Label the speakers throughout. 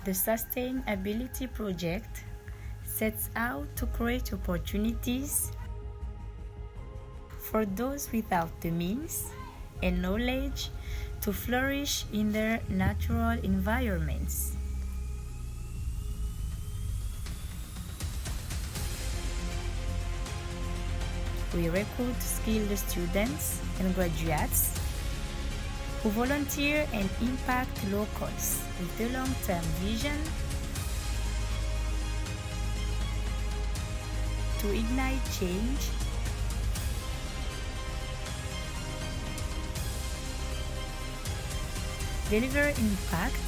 Speaker 1: The Sustainability Project sets out to create opportunities for those without the means and knowledge to flourish in their natural environments. We recruit skilled students and graduates who volunteer and impact locals with the long-term vision to ignite change, deliver impact,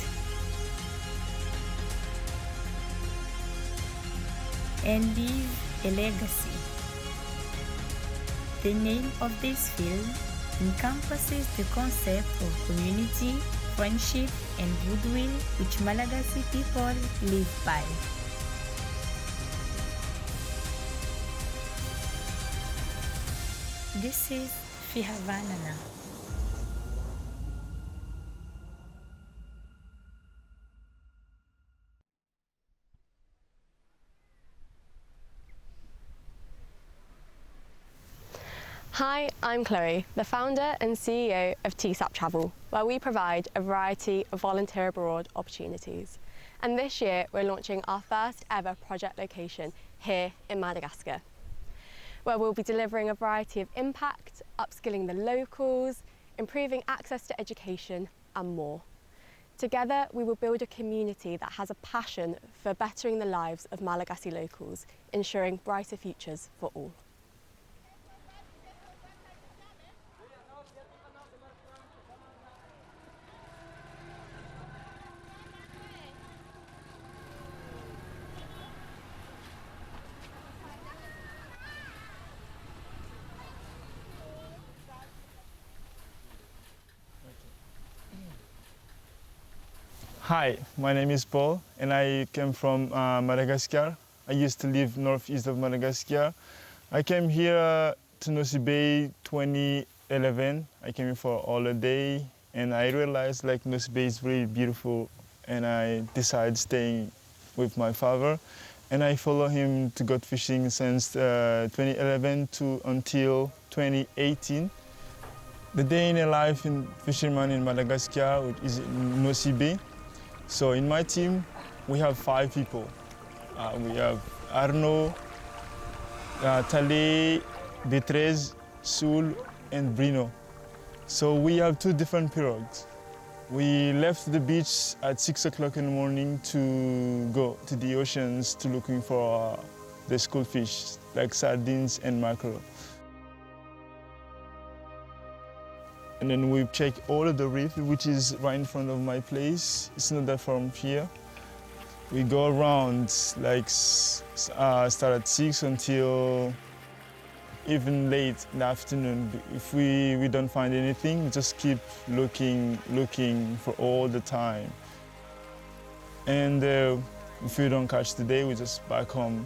Speaker 1: and leave a legacy. The name of this film encompasses the concept of community, friendship, and goodwill which Malagasy people live by. This is FIHAVANANA.
Speaker 2: Hi, I'm Chloe, the founder and CEO of TSAP Travel, where we provide a variety of volunteer abroad opportunities. And this year we're launching our first ever project location here in Madagascar, where we'll be delivering a variety of impact, upskilling the locals, improving access to education and more. Together we will build a community that has a passion for bettering the lives of Malagasy locals, ensuring brighter futures for all.
Speaker 3: Hi, my name is Paul and I came from Madagascar. I used to live northeast of Madagascar. I came here to Nosy Bay 2011. I came here for a holiday and I realized like Nosy Bay is really beautiful and I decided staying with my father and I follow him to go fishing since 2011 to until 2018. The day in a life in fisherman in Madagascar, which is Nosy Bay. So in my team, we have 5 people. We have Arnaud, Tale, Betrez, Soul, and Brino. So we have 2 different pirogues. We left the beach at 6 o'clock in the morning to go to the oceans to looking for the school fish, like sardines and mackerel. And then we check all of the reef, which is right in front of my place. It's not that far from here. We go around, like start at 6 until even late in the afternoon. If we don't find anything, we just keep looking for all the time. And if we don't catch the day, we just back home.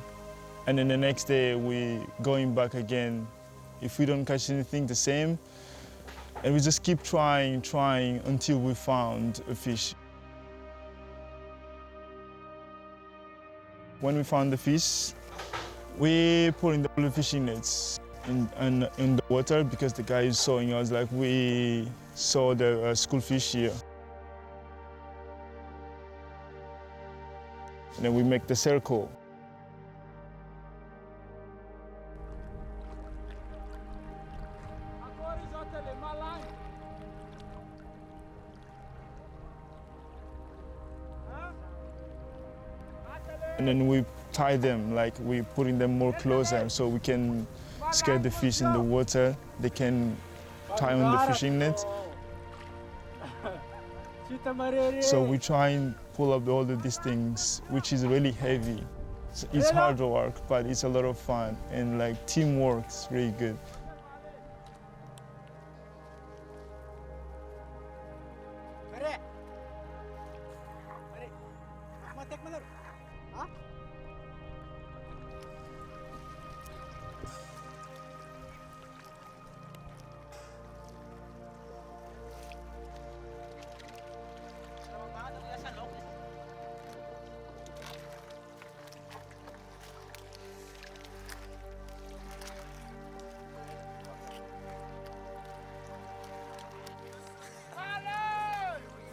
Speaker 3: And then the next day, we going back again. If we don't catch anything, the same. And we just keep trying until we found a fish. When we found the fish, we put in the fishing nets in the water because the guy is showing us like we saw the school fish here. And then we make the circle. And then we tie them, like we putting them more closer so we can scare the fish in the water. They can tie on the fishing net. So we try and pull up all of these things, which is really heavy. It's hard work, but it's a lot of fun. And like teamwork is really good.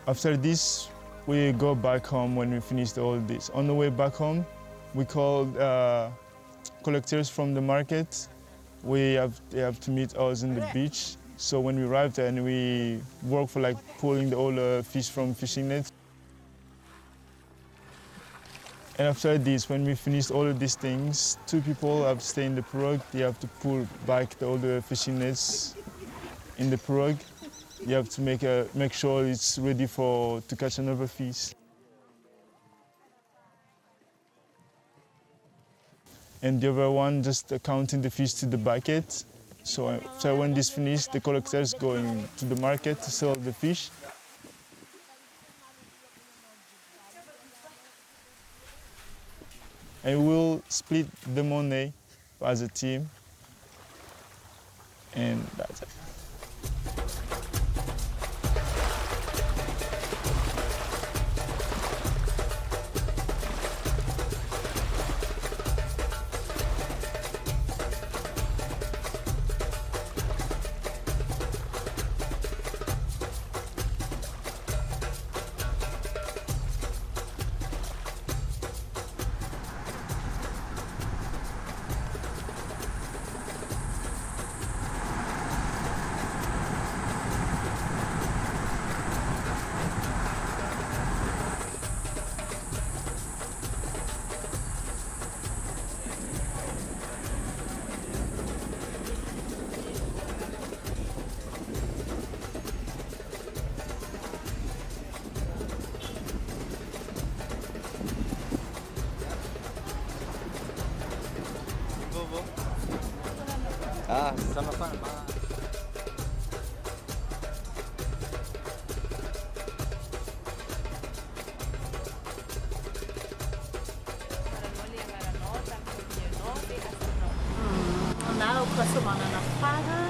Speaker 3: After this, we go back home when we finish all this. On the way back home, we called collectors from the market. They have to meet us in the beach. So when we arrive there, and we work for like pulling all the fish from fishing nets. And after this, when we finished all of these things, 2 people have to stay in the pirogue. They have to pull back all the fishing nets in the pirogue. You have to make sure it's ready to catch another fish. And the other one just counting the fish to the bucket. So when this finished, the collectors go to the market to sell the fish. And we'll split the money as a team. And that's it.
Speaker 4: Sama sana.
Speaker 5: Anao fahasomanana fara,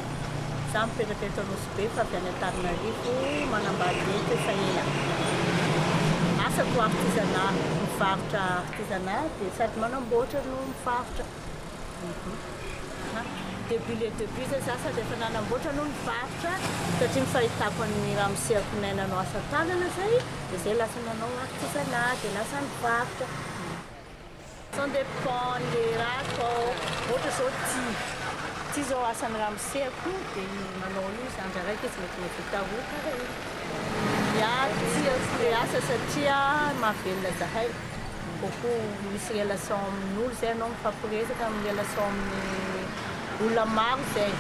Speaker 5: za mipetraka eto Nosy Be fa avy any Antananarivo manambady eto efa ela. Asako artisanat, mivarotra artisanat dia sady manamboatra no mivarotra. Début zay za sady efa nanamboatra no mivarotra satria ny fahitako ny ramoseko nainanao asa tanana zay dia zay lasa nanao artisanat dia lasa mivarotra. Ça dépend les raha atao ohatra zao ty zao asan'ny ramoseko dia manao io zandry araiky izy mety mahavita roa karaha io. Ty asa satria mahavelona zahay. Kokoa misy relation amin'olo zay anao mifampiresaka amin'ny relation amin'ny olona maro zay.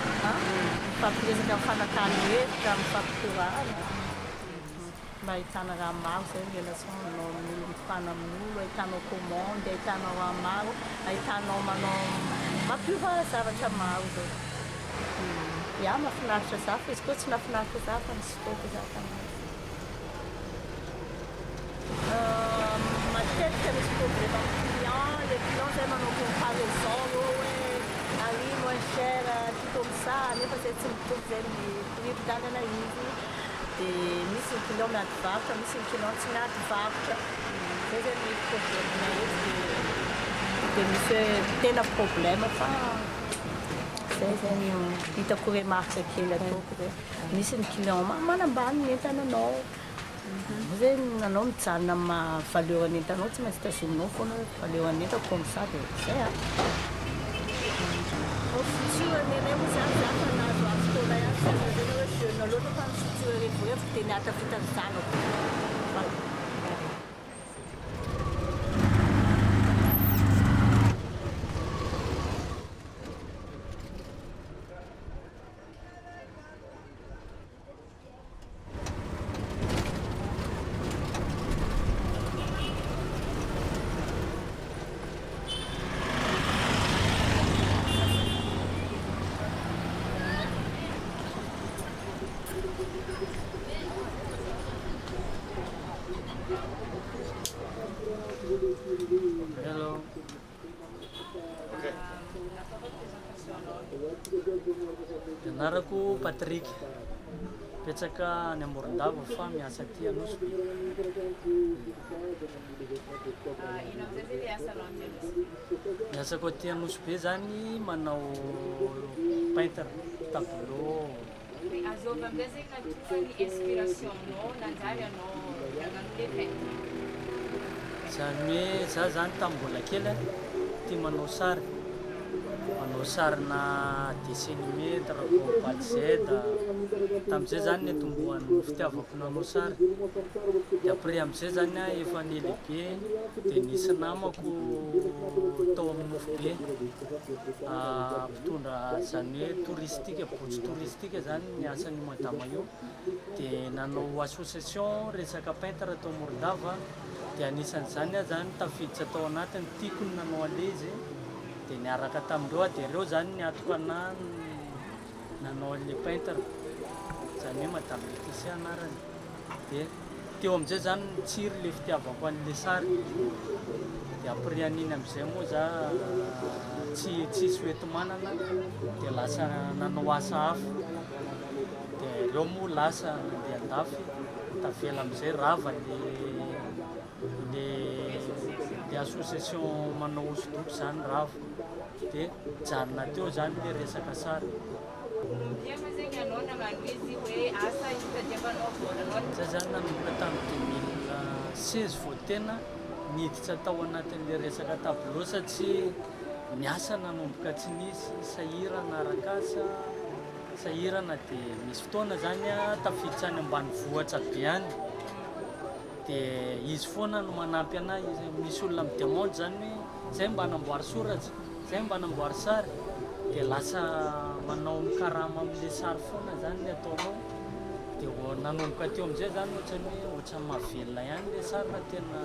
Speaker 5: Mifampiresaka amin'ny fanakana hevitra, mifampikorana. Mba ahitana raha maro zay ny relation anao amin'olo mifana amin'olo, ahitanao commande, ahitanao raha maro, ahitanao manao mampiova zavatra maro zay. Ia, mahafinaritra za fa izy koa tsy nahafinaritra za fa nisy fotoana za tamin'izay. Matetika misy problème amin'ny client, les clients zay manao comparaison hoe ary moins cher ty comme ça nefa zay tsy mitovy zay ny prix vidanana izy. Dia misy ny client miady varotra, misy ny client tsy miady varotra. Zay zay ny problème izy dia misy hoe tena problème fa zay zay ny hitako remarque kely ataoko zay. Misy ny client manambany ny entananao. Zay nanao mijanona amin'ny valeur ny entanao tsy maintsy tazominao foana valeur ny entako comme ça dia zay a. Futur nenay moa zany za fa nahazo azy fotoana ihany zany zany hoe jeune loatra fa ny futur rehefa dia ny atafita ny zanako.
Speaker 4: Hello. Anarako Patrick. Petsaka any Amorondava fa miasa aty Nosy Be. Miasako aty Nosy Be zany manao peintre, tableau.
Speaker 6: Azova amin'izay zegny natokany inspiration-nao nanjary anao
Speaker 4: Zany hoe za zany tamin'ny mbola kely tia manao sarina dessin animé, Dragon Ball Z. Tamin'izay zany ny atombohan'ny fitiavako nanao sary. Dia après amin'izay zany efa nelehibe dia nisy namako tao amin'ny Mofobe mpitondra zany hoe touristique, botsy touristique zany ny asan'ny madama io. Dia nanao association resaka peintre tao Morondava. Dia anisan'izany zany tafiditra tao anatiny tiako ny nanao an'ilay izy. Dia niaraka tamindreo dia ireo zany niatoko anahy nanao an'ilay peintre. Zany hoe madame Laetitia anarany. Dia teo amin'izay zany tsiry ilay fitiavako an'ilay sary. Dia après an'iny amin'izay moa za tsy soety manana dia lasa nanao asa hafa. Dia ireo moa lasa nandeha andafy. Tavela amin'izay rava le association manao hosodoko zany rava. Dia janona teo zany le resaka sary. Za zany nanomboka tamin'ny 2016 vao tena niditra tao anatin'le resaka tableau satria niasa nanomboka tsy nisy sahirana arakasa sahirana dia misy fotoana zany tafiditra any ambanivohitra be any. Dia izy foana no manampy anahy. Misy olona midemonde zany hoe zay mba hanamboary soratra, zay mba hanamboary sary. Dia lasa manao mikarama amin'ilay sary foana zany ny ataonao. Dia nanomboka teo amin'izay zany ohatran'ny mahavelona ihany ilay sary raha tena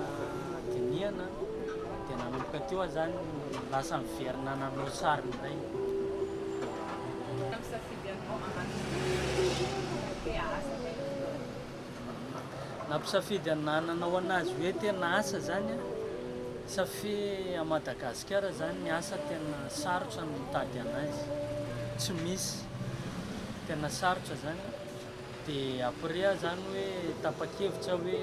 Speaker 4: dinihana. Dia nanomboka teo zany lasa miverina nanao sary indray. Nampisafidy nanao anazy hoe tena asa zany safy a Madagascar zany ny asa tena sarotra ny mitady anazy. Tsy misy tena sarotra zany. Dia après zany hoe tapa-kevitra hoe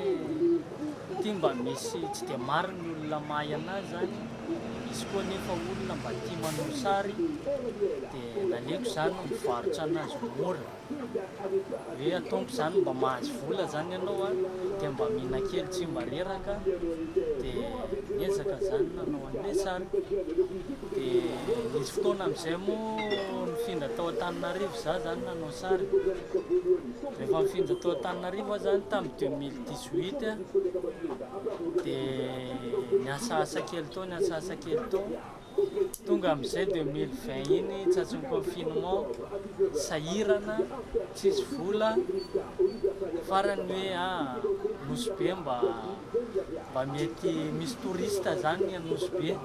Speaker 4: tia mba misy tsy dia maro ny olona mahay anazy zany. Misy koa nefa olona mba tia manao sary. Dia naleoko zany mivarotra anazy mora. Hoe ataoko zany mba mahazo vola zany ianao dia mba mihina kely tsy mba reraka. Dia niezaka zany nanao an'ilay sary. Dia nisy fotoana amin'izay moa nifindra tao Antananarivo za zany nanao sary. Rehefa nifindra tao Antananarivo zany tamin'ny 2018 dia niasa asa kely tao. Tonga amin'izay 2020 iny tsatsy confinement, sahirana, tsisy vola. Farany hoe Nosy Be mba mety misy touriste zany Nosy Be.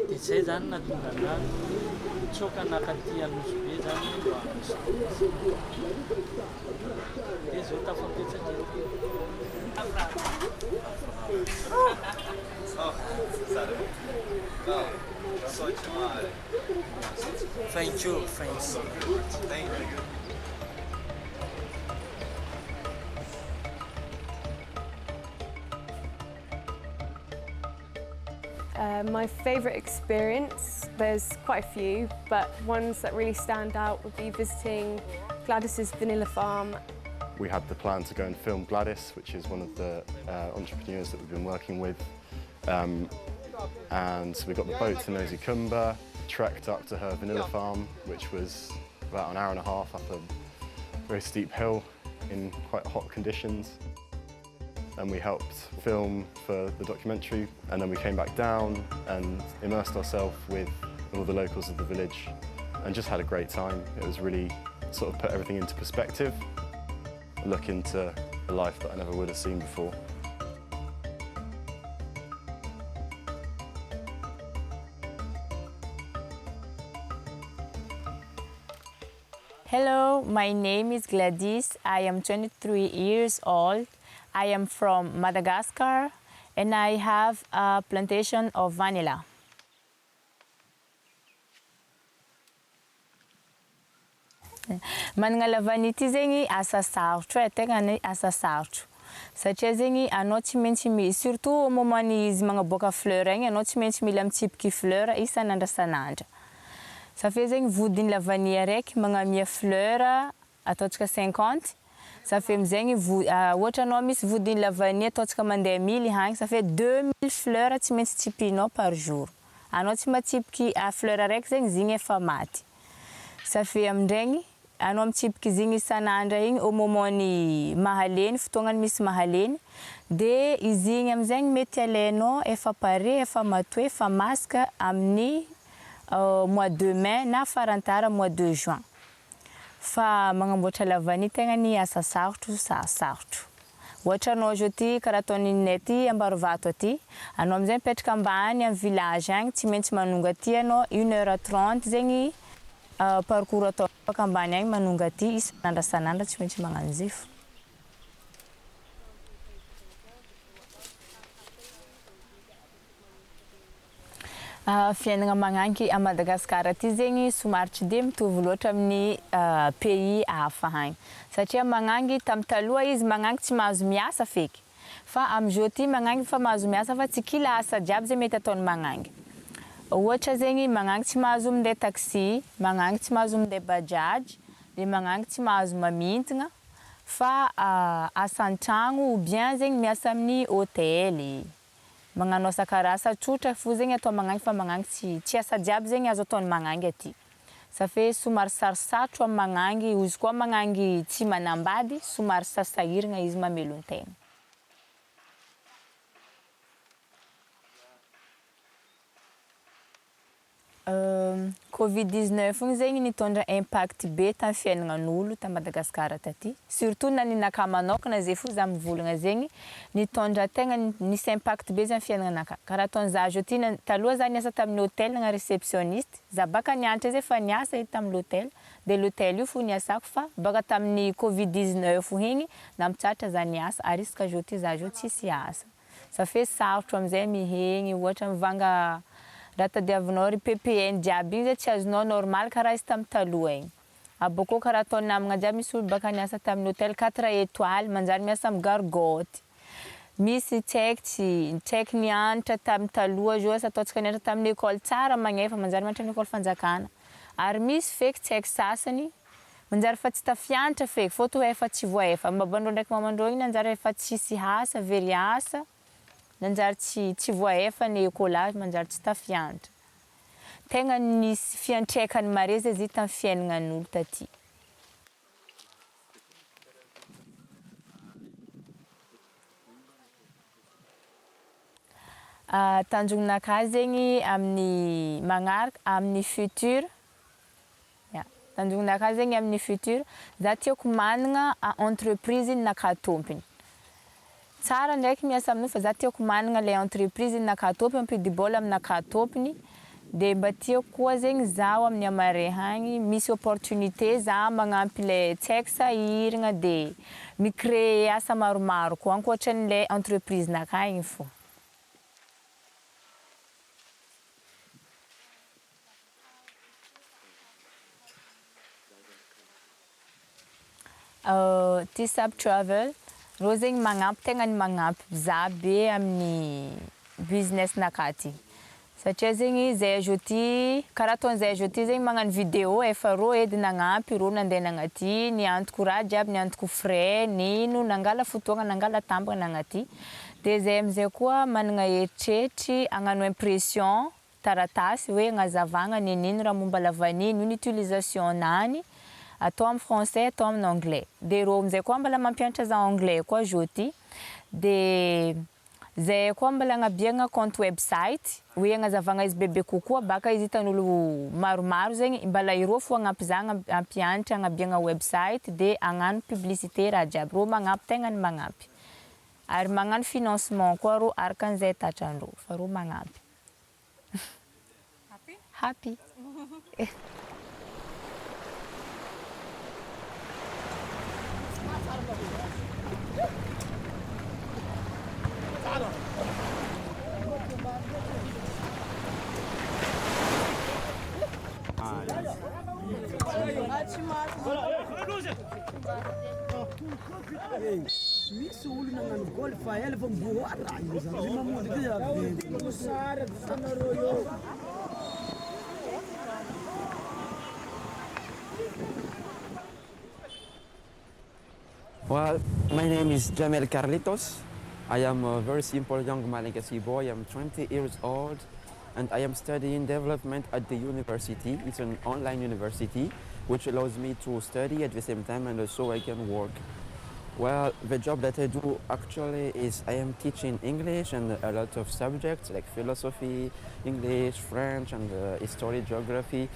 Speaker 4: Dia zay zany nahatonga anahy tsoka nakaty Nosy Be zany mba misy touriste. Dia zao tafapetsaka
Speaker 6: Thank you, friends. Thank you.
Speaker 2: My favourite experience, there's quite a few, but ones that really stand out would be visiting Gladys's vanilla farm.
Speaker 7: We had the plan to go and film Gladys, which is one of the entrepreneurs that we've been working with. And so we got the boat to Nosy Kumba, trekked up to her vanilla farm, which was about an hour and a half up a very steep hill in quite hot conditions. And we helped film for the documentary, and then we came back down and immersed ourselves with all the locals of the village and just had a great time. It was really sort of put everything into perspective, a look into a life that I never would have seen before.
Speaker 1: Hello, my name is Gladys. I am 23 years old. I am from Madagascar and I have a plantation of vanilla. Manana lavany ity zegny asa sarotro tegna ny asa sarotro. Satria zegny anao tsy maintsy surtout au moment izy magnaboaka fleur igny anao tsy maintsy mila mitsipiky fleur isan'andro isan'andro. Ça fait zegny vodiny lavany araiky magnamia fleur ataotsika 50. Ça fait mzegny ohatra anao misy vodiny lavany ataontsika mandeha mily hagny, ça fait 2000 fleurs tsy maintsy tsipinao par jour. Anao tsy matsipiky fleur araiky zegny zigny efa maty. Ça fait amindregny anao mitsipiky zigny isan'andra igny au moment-ny mahaleny, fotoagnany misy mahaleny, de izy igny amizegny mety alainao efa pare, efa matoe, efa masaka amin'ny mois de mai na farantara mois de juin. Fa magnamboatra lavany tegna ny asa sarotro sarotro. Ohatra anao zao ty karaha ataon'ny ninay ty Ambarivato aty, anao amizay mipetraka ambany amin'ny village agny, tsy maintsy manonga aty anao 1h30 zegny parcours atao afaka ambany agny manonga aty isan'andra tsy maintsy magnano zay fo. Fiainana magnanky a Madagascar aty zegny somary tsy de mitovy loatra amin'ny pays hafa hagny. Satria magnangy tamin'ny taloha izy magnangy tsy mahazo miasa feky. Fa amizao ty magnangy fa mahazo miasa fa tsy kila asa jiaby zay mety ataony magnangy. Ohatra zegny magnangy tsy mahazo minday taxi, magnangy tsy mahazo minday bajaj, de magnangy tsy mahazo mamintagna, fa asa an-tragno ou bien zegny miasa amin'ny hôtely. Magnano asa karaha asa tsotra fo zegny atao magnangy fa magnangy tsy asa jiaby zegny azo ataony magnangy aty. Ça fait somary sarosarotro amin'ny magnangy, izy koa magnangy tsy manambady, somary sasahiragna izy mamelo an-tegna. Covid-19 igny zegny nitondra impact be tamin'ny fiaignan'olo ta Madagascar taty. Surtout na ninakahy manokana zay fo za mivolagna zegny, nitondra tegna nisy impact be zany fiaignanakahy. Karaha ataony za zao ty taloha za niasa tamin'ny hôtel na réceptionniste, za baka nianatra zay fa niasa tamin'ny l'hôtel, de l'hôtel io fo niasako fa baka tamin'ny Covid-19 igny nampitratra za niasa ary iska zao ty za zao tsisy asa. Ça fait sarotro amizay mihegny, ohatra mivanga raha tadiavinao ry PPN jiaby igny zay tsy azonao normal karaha izy tamin'ny taloha igny. Abôkô karaha ataony namagna jiaby misy olo baka niasa tamin'ny hôtel 4 étoiles manjary miasa amin'ny gargoty. Misy tsy haiky nianatra tamin'ny taloha zao asa ataontsika nianatra tamin'ny école tsara magnefa manjary mianatra amin'ny école fanjakana. Ary misy feky tsy haiky sasany manjary fa tsy tafianatra feky fô efa tsy voaefa. Babandreo ndraiky mamandreo igny nanjary efa tsisy asa, very asa, nanjary tsy voaefa ny écolage manjary tsy tafianatra. Tegna nisy fiantraikany mare zay izy tamin'ny fiaignan'olo taty. Tanjognonakahy zegny amin'ny magnaraka amin'ny futur, tanjognonakahy zegny amin'ny futur, za tiako managna entreprise nakahy tompony. Tsara ndraiky miasa amin'io fa za tiako managna le entreprise nakahy tompony, ampidi-bola aminakahy tompony, de mba tiako koa zegny zaho amin'ny amare hagny misy opportunité za magnampy le tsy haiky sahiragna de mi-créer asa maromaro koa ankoatran'le entreprise nakahy igny fo. TSAP Travel, rô zegny magnampy tegna ny magnampy za be amin'ny business nakahy ty. Satria zegny zay zao ty, karaha ataony zay zao ty zegny magnano vidéo efa rô edy nagnampy, rô nandeha nagnaty, niantoko raha jiaby, niantoko frais, nino, nangala fotoagna, nangala tambana nagnaty. De zay amizay koa managna eritreritry hagnano impression taratasy hoe hagnazavagna ninino raha momba lavaniny, ino utilisation-nany, atao amin'ny français, atao amin'ny anglais. De rô amizay koa mbala mampianatra za anglais koa zao ty. De zay koa mbala agnabiagna compte website, hoe hagnazavagna izy bebe kokoa, baka izy hitan'olo maromaro zegny, mbala irô fo hagnampy za hampianatra agnabiagna website de hagnano publicité raha jiaby. Rô magnampy tegna ny magnampy. Ary magnano financement koa rô arakan'izay tatrandrô, fa rô magnampy. Happy?
Speaker 8: Misy olo nagnano goal fa ela fa miboara izy zany mamondy ty avy sara sanareo io.
Speaker 9: Well, my name is Jamel Carlitos. I am a very simple young Malagasy boy. I'm 20 years old and I am studying development at the university. It's an online university which allows me to study at the same time and also I can work. Well, the job that I do actually is I am teaching English and a lot of subjects like philosophy, English, French and history, geography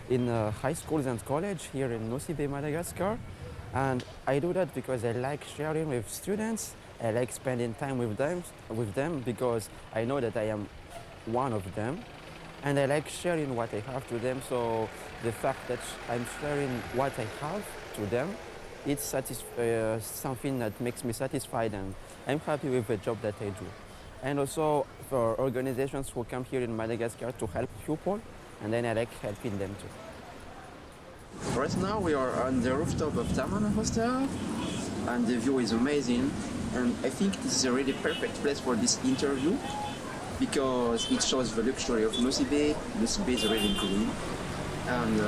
Speaker 9: in high schools and college here in Nosy Be, Madagascar. And I do that because I like sharing with students. I like spending time with them because I know that I am one of them. And I like sharing what I have to them. So the fact that I'm sharing what I have to them, it's something that makes me satisfied and I'm happy with the job that I do. And also for organizations who come here in Madagascar to help people, and then I like helping them too. Right now we are on the rooftop of Tamana Hostel and the view is amazing and I think this is a really perfect place for this interview because it shows the luxury of Nosy Be. Nosy Be is really green and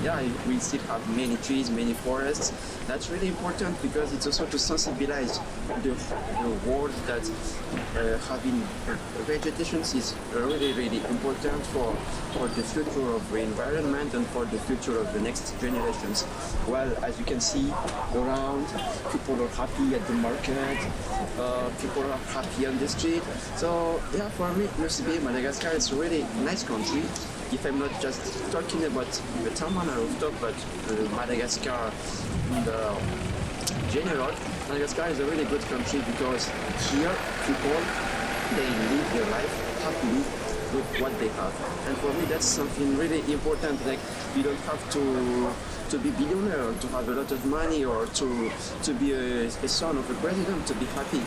Speaker 9: yeah, we still have many trees, many forests. That's really important because it's also to sensibilize the world that having vegetation is really, really important for the future of the environment and for the future of the next generations. Well, as you can see around, people are happy at the market, people are happy on the street. So yeah, for me, Nosy Be, Madagascar is a really nice country. If I'm not just talking about the Tamana rooftop, but Madagascar in the general, Madagascar is a really good country because here people, they live their life happily with what they have. And for me that's something really important, like you don't have to be billionaire, to have a lot of money or to be a son of a president to be happy.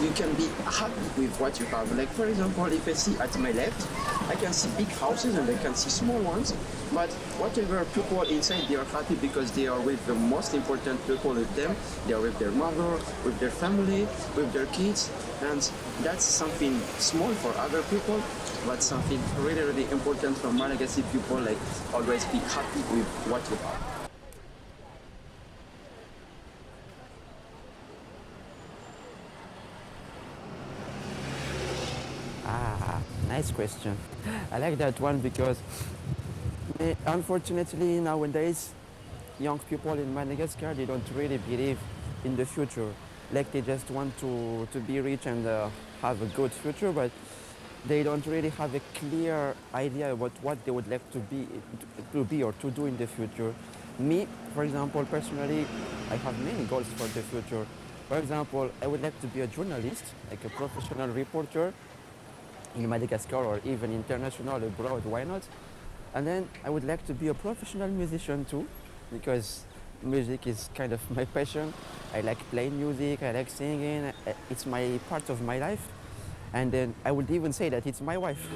Speaker 9: You can be happy with what you have. Like for example, if I see at my left, I can see big houses and I can see small ones, but whatever people inside, they are happy because they are with the most important people with them. They are with their mother, with their family, with their kids, and that's something small for other people, but something really, really important for Malagasy people, like always be happy with what you have. Nice question. I like that one because unfortunately nowadays young people in Madagascar, they don't really believe in the future. Like they just want to be rich and have a good future, but they don't really have a clear idea about what they would like to be or to do in the future. Me, for example, personally, I have many goals for the future. For example, I would like to be a journalist, like a professional reporter, in Madagascar or even international abroad, why not? And then I would like to be a professional musician too, because music is kind of my passion. I like playing music, I like singing, it's my part of my life. And then I would even say that it's my wife.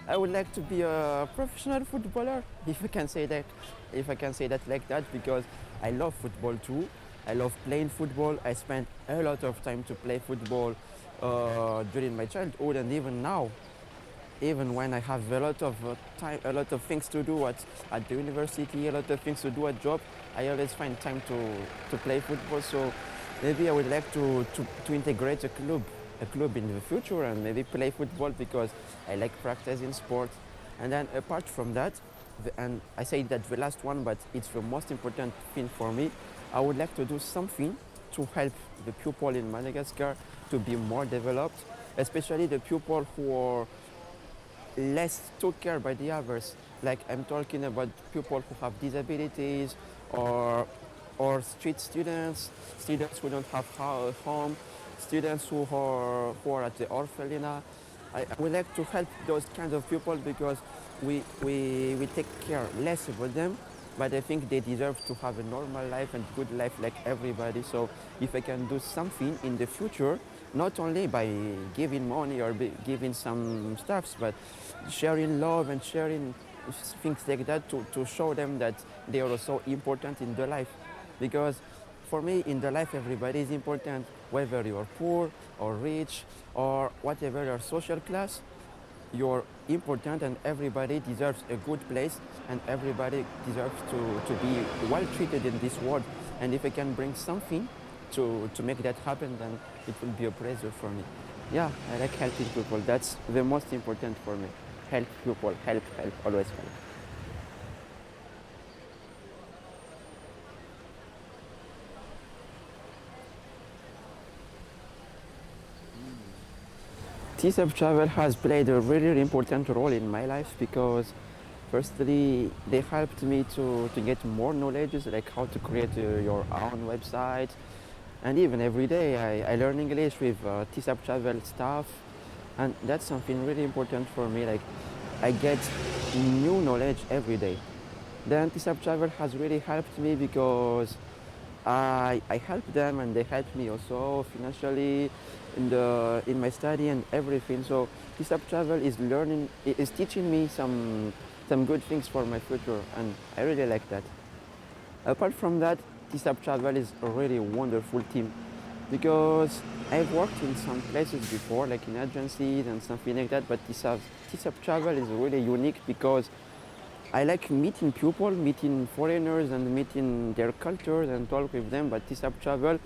Speaker 9: I would like to be a professional footballer, if I can say that like that, because I love football too. I love playing football. I spent a lot of time to play football during my childhood and even now. Even when I have a lot of time, a lot of things to do at the university, a lot of things to do at job, I always find time to play football. So maybe I would like to integrate a club in the future and maybe play football because I like practicing sport. And then apart from that, and I say that the last one, but it's the most important thing for me, I would like to do something to help the people in Madagascar to be more developed, especially the people who are less took care by the others. Like I'm talking about people who have disabilities or street students who don't have a home, students who are at the orphanage. I would like to help those kinds of people because we take care less about them, but I think they deserve to have a normal life and good life like everybody. So if I can do something in the future, not only by giving money or giving some stuffs, but sharing love and sharing things like that to show them that they are also important in their life. Because for me, in the life, everybody is important, whether you're poor or rich or whatever your social class, you're important and everybody deserves a good place and everybody deserves to be well treated in this world. And if I can bring something to make that happen, then it will be a pleasure for me. Yeah, I like helping people. That's the most important for me. Help people, help, always help. TSAP Travel has played a really important role in my life because firstly, they helped me to get more knowledge, like how to create your own website. And even every day I learn English with TSAP Travel staff. And that's something really important for me. Like I get new knowledge every day. Then TSAP Travel has really helped me because I help them and they help me also financially in my study and everything. So TSAP Travel is teaching me some good things for my future, and I really like that. Apart from that, TSAP Travel is a really wonderful team because I've worked in some places before, like in agencies and something like that, but TSAP Travel is really unique because I like meeting people, meeting foreigners and meeting their cultures and talk with them, but TSAP Travel,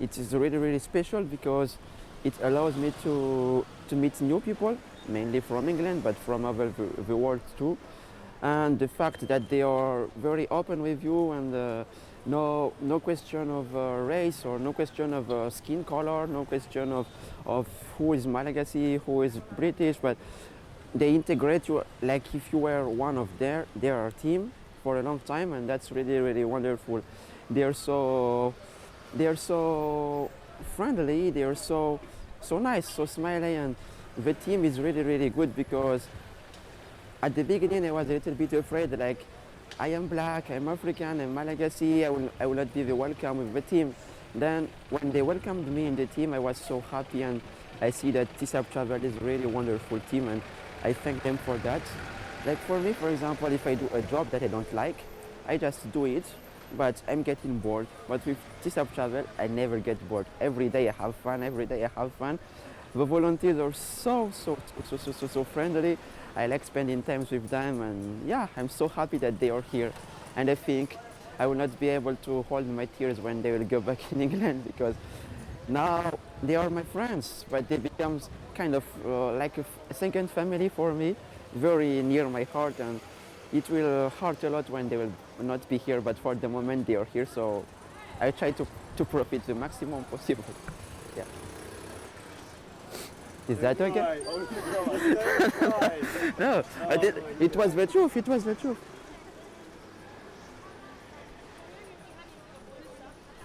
Speaker 9: it is really, really special because it allows me to meet new people, mainly from England, but from over the world too. And the fact that they are very open with you and no question of race or no question of skin color, no question of who is Malagasy, who is British, but they integrate you like if you were one of their team for a long time, and that's really, really wonderful. They are so friendly, they are so nice, so smiley, and the team is really, really good because at the beginning I was a little bit afraid, like I am black, I'm African, I'm Malagasy, I will not be welcome with the team. Then when they welcomed me in the team, I was so happy, and I see that TSAP Travel is a really wonderful team, and I thank them for that. Like for me, for example, if I do a job that I don't like, I just do it, but I'm getting bored. But with TSAP Travel, I never get bored. Every day I have fun, The volunteers are so friendly. I like spending time with them, and yeah, I'm so happy that they are here. And I think I will not be able to hold my tears when they will go back in England because now they are my friends, but they become kind of like a second family for me, very near my heart, and it will hurt a lot when they will not be here, but for the moment they are here, so I try to profit the maximum possible. Yeah. Is that okay? No, it was the truth,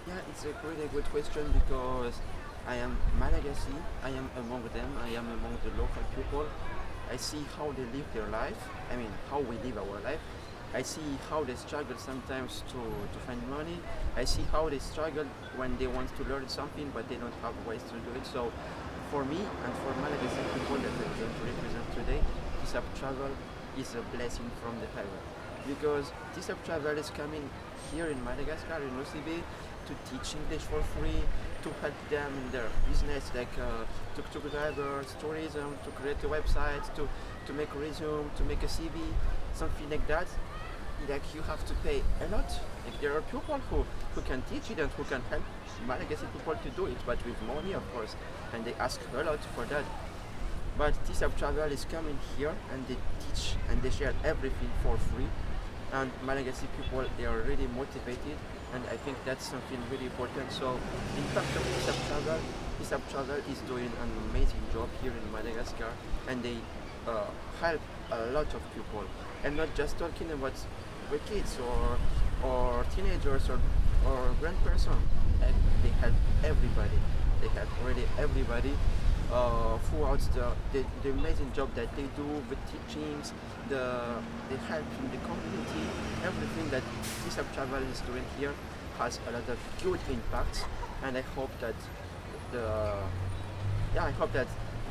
Speaker 9: Yeah, it's a really good question because I am Malagasy, I am among them, I am among the local people. I see how they live their life, I mean how we live our life. I see how they struggle sometimes to find money. I see how they struggle when they want to learn something but they don't have ways to do it. So for me and for Malagasy people that I'm going to represent today, TSAP Travel is a blessing from the heaven. Because TSAP Travel is coming here in Madagascar, in Musique, to teach English for free, to help them in their business like tuk-tuk drivers, tourism, to create a website, to make a resume, to make a CV, something like that. Like you have to pay a lot. Like there are people who can teach it and who can help Malagasy people to do it, but with money of course, and they ask a lot for that. But TSAP Travel is coming here and they teach and they share everything for free. And Malagasy people, they are really motivated, and I think that's something really important. So in fact of TSAP Travel is doing an amazing job here in Madagascar, and they help a lot of people. I'm not just talking about the kids or teenagers or grandperson. They help everybody. They help really everybody. throughout the amazing job that they do, the teachings, the help in the community, everything that TSAP Travel is doing here has a lot of good impact, and I hope that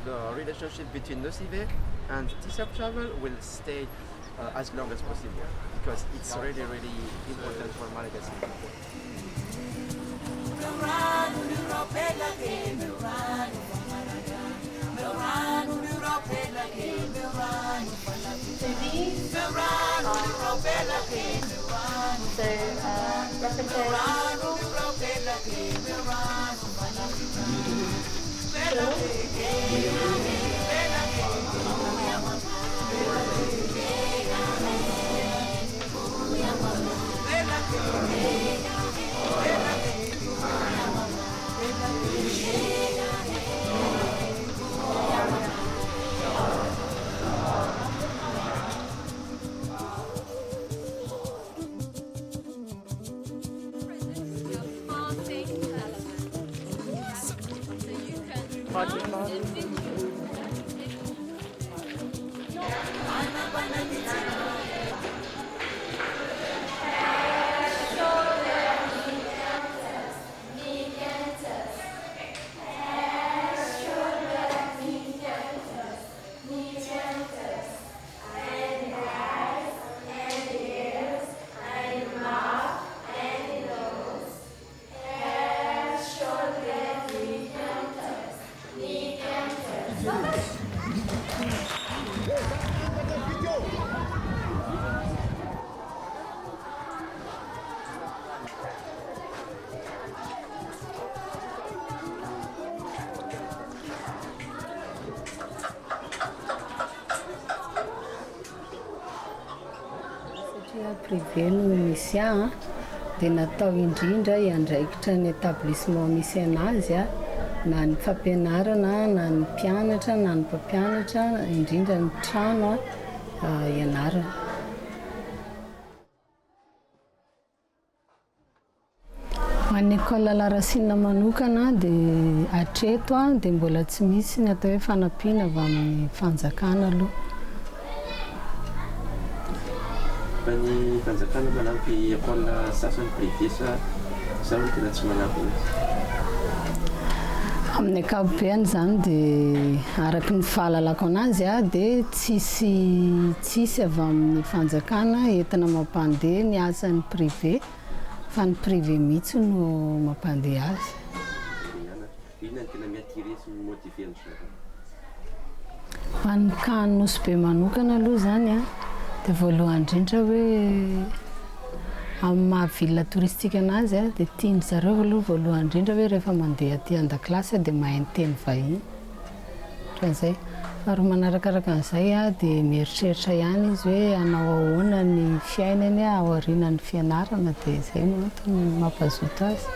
Speaker 9: the relationship between Nocive and TSAP Travel will stay as long as possible, because it's really, really important for Malagasy.
Speaker 5: Privé no misy dia natao indrindra iandraikitra ny établissement misy anazy na ny fampianarana na ny mpianatra na ny mpampianatra indrindra ny trano ianarana. Ho an'ny école Larasina manokana dia hatreto dia mbola tsy misy ny atao hoe fanampiana avy amin'ny fanjakana aloha.
Speaker 9: Ny fanjakana manampy école sasany privé sa no tena tsy manampy?
Speaker 5: Amin'ny ankapobeny zany dia araky ny fahalalako anazy dia tsisy avy amin'ny fanjakana entina mampandeha ny asan'ny privé, fa ny privé mihitsy no mampandeha azy.
Speaker 9: Inona tena miattiré sy mimotivé ny saka?
Speaker 5: Fa ny kanosy be manokana aloha zany dia voalohany indrindra hoe amin'ny mahavilla touristique anazy dia tiany zareo aloha voalohany indrindra hoe rehefa mandeha aty an-dakilasy dia mahay miteny vahiny. Ohatran'izay. Faharoa manarakaraka an'izay dia mieritreritra ihany izy hoe hanao ahoana ny fiainany ao aorianan'ny fianarana, dia izay no mampazoto azy.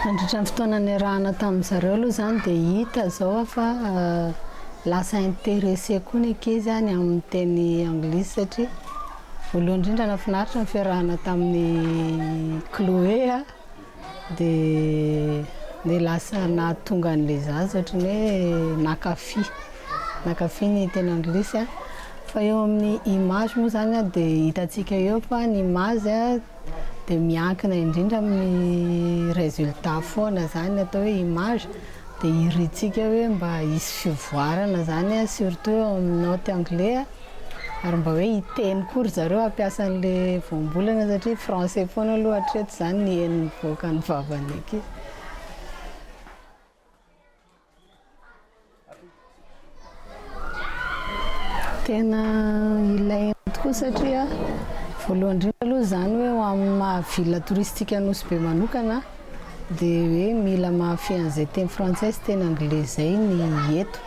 Speaker 5: Nandritra ny fotoana niarahana tamin'izareo aloha zany dia hita zao fa lasa intéressé koa ny ankizy amin'ny teny anglisy, satria voalohany indrindra nahafinaritra ny fiarahana tamin'ny Chloé dia lasa nahatonga an'ilay zaza ohatran'ny hoe nakafy ny teny anglisy fa eo amin'ny image moa zany dia hitantsika eo fa ny image dia miankina indrindra amin'ny résultat foana zany atao hoe image, dia iritsika hoe mba hisy fivoarana zany surtout amin'ny note anglais ary mba hoe hiteny kory zareo hampiasa an'ilay voambolana, satria français foana aloha hatreto zany ny hen'ny voaka ny vavany eky. Tena ilaina tokoa satria voalohany indrindra aloha zany hoe ho amin'ny mahavilla touristique anosy be manokana dia hoe mila mahafehy an'izay teny français teny anglais zay ny eto,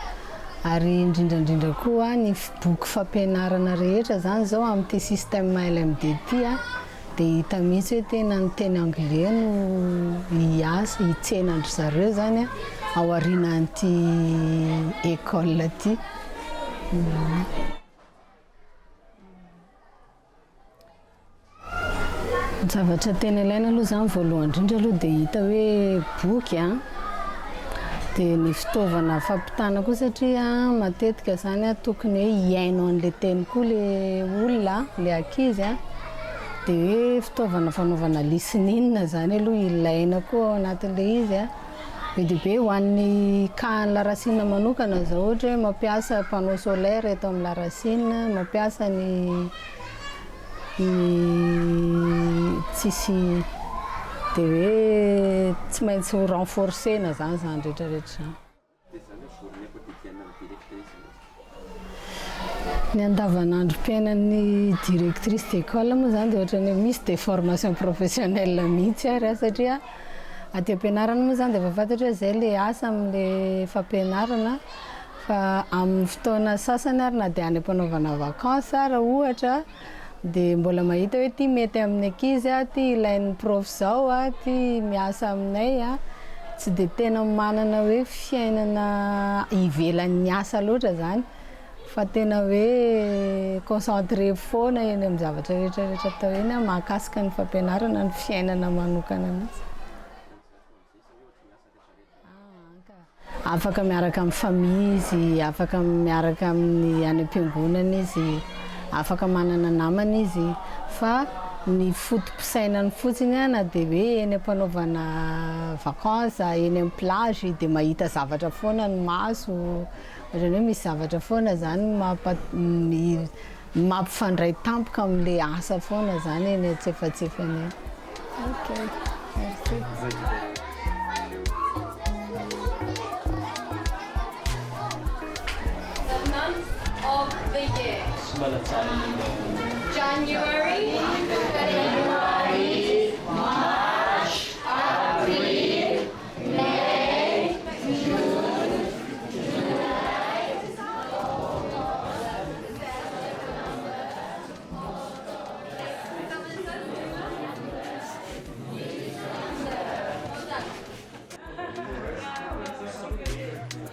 Speaker 5: ary indrindrandrindra koa ny boky fampianarana rehetra zany zao amin'ity système LMD ity dia hita mihitsy hoe tena ny teny anglais no hitsenandry zareo zany ao aorianan'ity école ity. Zavatra tena ilaina aloha zany voalohany indrindra aloha dia hita hoe boky dia ny fitaovana fampitana koa satria matetika zany tokony hoe iaino an'ilay teny koa ilay olona, ilay ankizy dia hoe fitaovana fanaovana listening zany aloha ilaina koa ao anatin'ilay izy be dia be ho an'ny kahan'ny larasiana manokana zao ohatra hoe mampiasa panneau solaire eto amin'ny larasiana, mampiasa ny tsisy dia hoe tsy maintsy ho renforcena zany rehetrarehetra zany. Ny andavanandrom-piainan'ny directrice d'école moa zany dia ohatrany misy des formations professionnelles mihitsy ary satria aty am-pianarana moa zany dia efa fantatra hoe zay ilay asa amin'ilay fampianarana fa amin'ny fotoana sasany ary na dia any am-panaovana vacances raha ohatra dia mbola mahita hoe ty mety amin'ny ankizy ty ilain'ny prof zao ty miasa aminay tsy dia tena manana hoe fiainana ivelan'ny asa loatra zany fa tena hoe concentré foana eny amin'ny zavatra rehetrarehetra atao eny mahakasika ny fampianarana ny fiainana manokana mihitsy. Afaka miaraka amin'ny famille izy, afaka miaraka amin'ny any am-piangonana izy, afaka manana namana izy fa ny fotom-pisainany fotsiny na dia hoe eny am-panaovana vacances eny amin'ny plage dia mahita zavatra foana ny maso ohatrany hoe misy zavatra foana zany mampifandray tampoka amin'ilay asa foana zany eny antsefatsefany eny. Okay, merci.
Speaker 2: Of the year. January, March, April, May, June, July.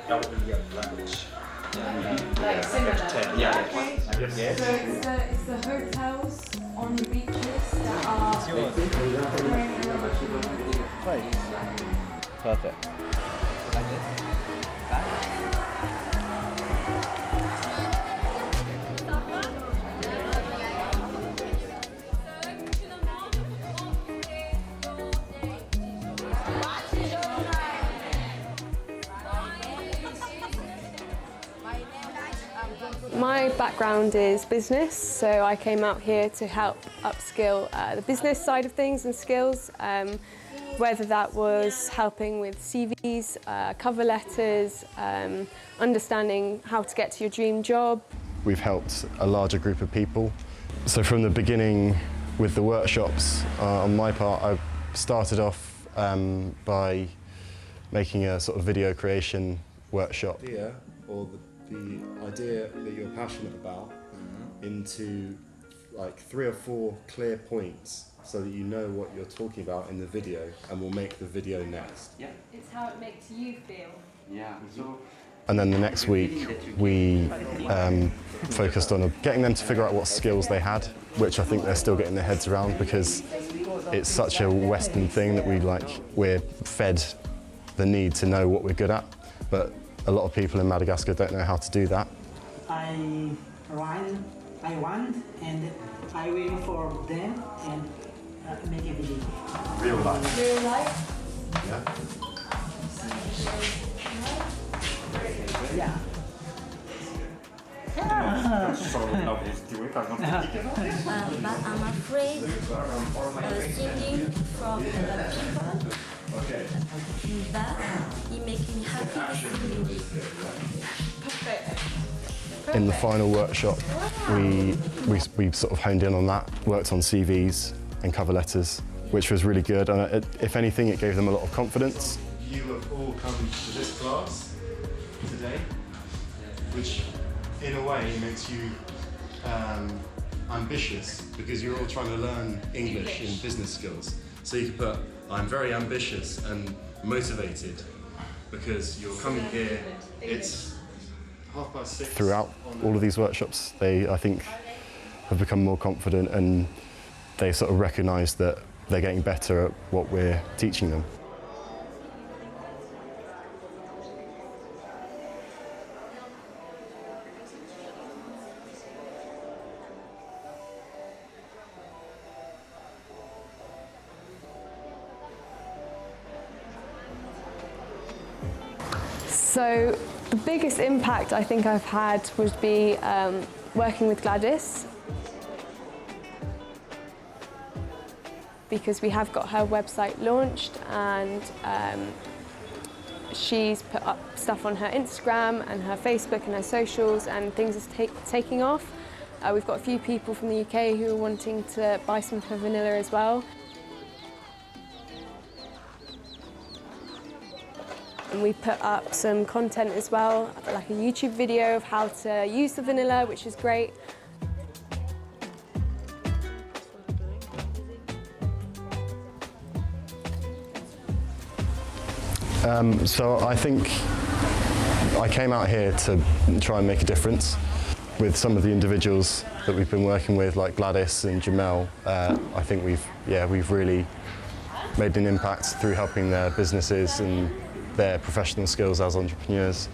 Speaker 10: That would be a language.
Speaker 11: Like similar.
Speaker 10: Yeah.
Speaker 11: Okay.
Speaker 10: Yes.
Speaker 11: So it's the hotels on the beaches that are.
Speaker 7: Right. Perfect.
Speaker 2: My background is business, so I came out here to help upskill the business side of things and skills, whether that was helping with CVs, cover letters, understanding how to get to your dream job.
Speaker 7: We've helped a larger group of people. So from the beginning with the workshops, on my part, I started off by making a sort of video creation workshop.
Speaker 12: Or the idea that you're passionate about into like 3 or 4 clear points so that you know what you're talking about in the video and will make the video next.
Speaker 11: Yeah. It's how it makes you feel.
Speaker 12: Yeah.
Speaker 7: And then the next week we focused on getting them to figure out what skills they had, which I think they're still getting their heads around because it's such a Western thing that we're fed the need to know what we're good at, but a lot of people in Madagascar don't know how to do that.
Speaker 8: I want and I will for them and make a video.
Speaker 7: Real life.
Speaker 11: Real life?
Speaker 8: Yeah.
Speaker 13: But I'm afraid singing from people.
Speaker 7: Okay.
Speaker 13: But it makes me happy singing.
Speaker 7: In the final workshop, we sort of honed in on that, worked on CVs and cover letters, which was really good. And if anything, it gave them a lot of confidence.
Speaker 12: You have all come to this class today, which in a way makes you ambitious because you're all trying to learn English and business skills. So you could put, I'm very ambitious and motivated because you're coming here, it's 6:30.
Speaker 7: Throughout all of these workshops, they, I think, have become more confident and they sort of recognise that they're getting better at what we're teaching them.
Speaker 2: So the biggest impact I think I've had would be working with Gladys, because we have got her website launched, and she's put up stuff on her Instagram and her Facebook and her socials, and things are taking off. We've got a few people from the UK who are wanting to buy some of her vanilla as well. And we put up some content as well, like a YouTube video of how to use the vanilla, which is great.
Speaker 7: So I think I came out here to try and make a difference with some of the individuals that we've been working with, like Gladys and Jamel. I think we've really made an impact through helping their businesses and their professional skills as entrepreneurs.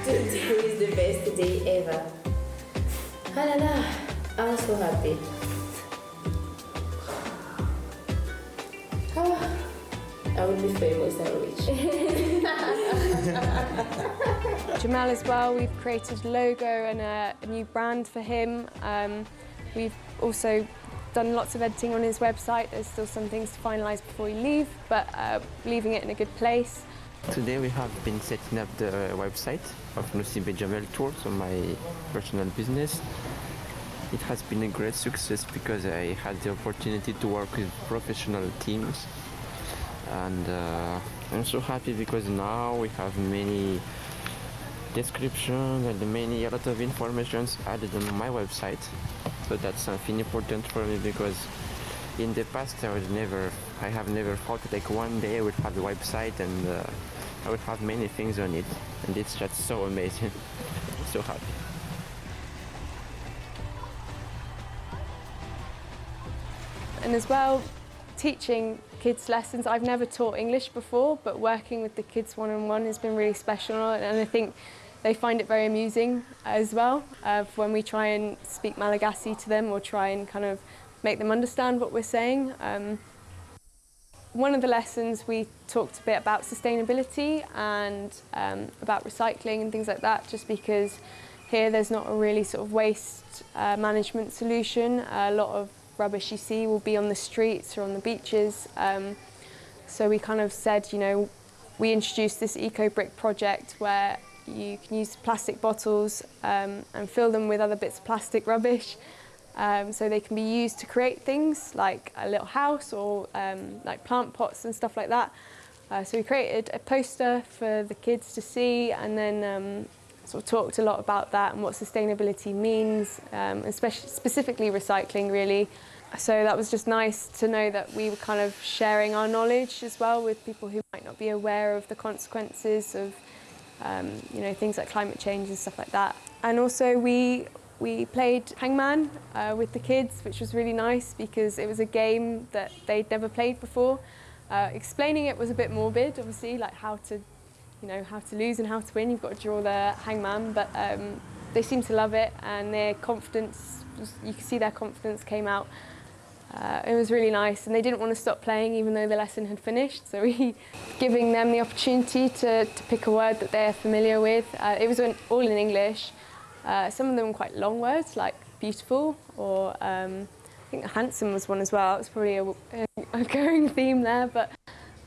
Speaker 13: Today is the best day ever. Halala, I'm so happy. Oh, I will be famous and rich.
Speaker 2: Jamel as well, we've created a logo and a new brand for him. We've also done lots of editing on his website. There's still some things to finalise before we leave, but leaving it in a good place.
Speaker 9: Today we have been setting up the website of Musique Jamel Tours on my personal business. It has been a great success because I had the opportunity to work with professional teams, and I'm so happy because now we have many descriptions and a lot of information added on my website. So that's something important for me, because in the past I have never thought that like one day I would have a website and I would have many things on it, and it's just so amazing. I'm so happy.
Speaker 2: And as well, teaching kids lessons. I've never taught English before, but working with the kids one-on-one has been really special, and I think they find it very amusing as well when we try and speak Malagasy to them or try and kind of make them understand what we're saying. One of the lessons we talked a bit about sustainability and about recycling and things like that, just because here there's not a really sort of waste management solution. A lot of rubbish you see will be on the streets or on the beaches. So we kind of said, you know, we introduced this eco-brick project where you can use plastic bottles and fill them with other bits of plastic rubbish. So they can be used to create things like a little house or like plant pots and stuff like that. So we created a poster for the kids to see, and then sort of talked a lot about that and what sustainability means, especially specifically recycling really. So that was just nice to know that we were kind of sharing our knowledge as well with people who might not be aware of the consequences of you know, things like climate change and stuff like that. And also we played Hangman with the kids, which was really nice because it was a game that they'd never played before. Explaining it was a bit morbid, obviously, like how to lose and how to win. You've got to draw the hangman, but they seemed to love it, and their confidence, you could see their confidence came out. It was really nice, and they didn't want to stop playing even though the lesson had finished, so we giving them the opportunity to pick a word that they're familiar with. It was all in English. Some of them were quite long words, like beautiful, or I think handsome was one as well. It was probably a going theme there, but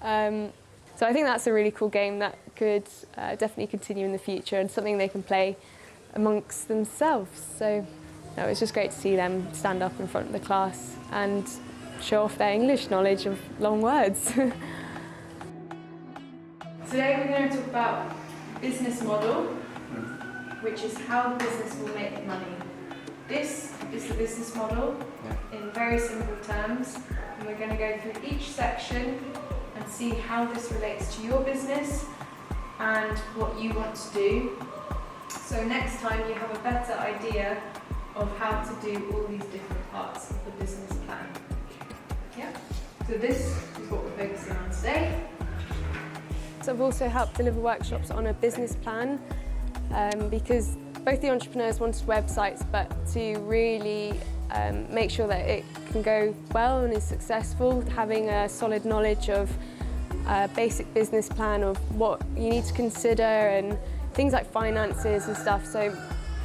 Speaker 2: so I think that's a really cool game that could definitely continue in the future and something they can play amongst themselves. So no, it was just great to see them stand up in front of the class and show off their English knowledge of long words.
Speaker 11: Today we're going to talk about business model, which is how the business will make money. This is the business model in very simple terms, and we're going to go through each section and and see how this relates to your business and what you want to do. So next time you have a better idea of how to do all these different parts of the business plan. Yeah. So this is what we're focusing on today.
Speaker 2: So I've also helped deliver workshops on a business plan because both the entrepreneurs wanted websites, but to really make sure that it can go well and is successful, having a solid knowledge of a basic business plan of what you need to consider and things like finances and stuff. So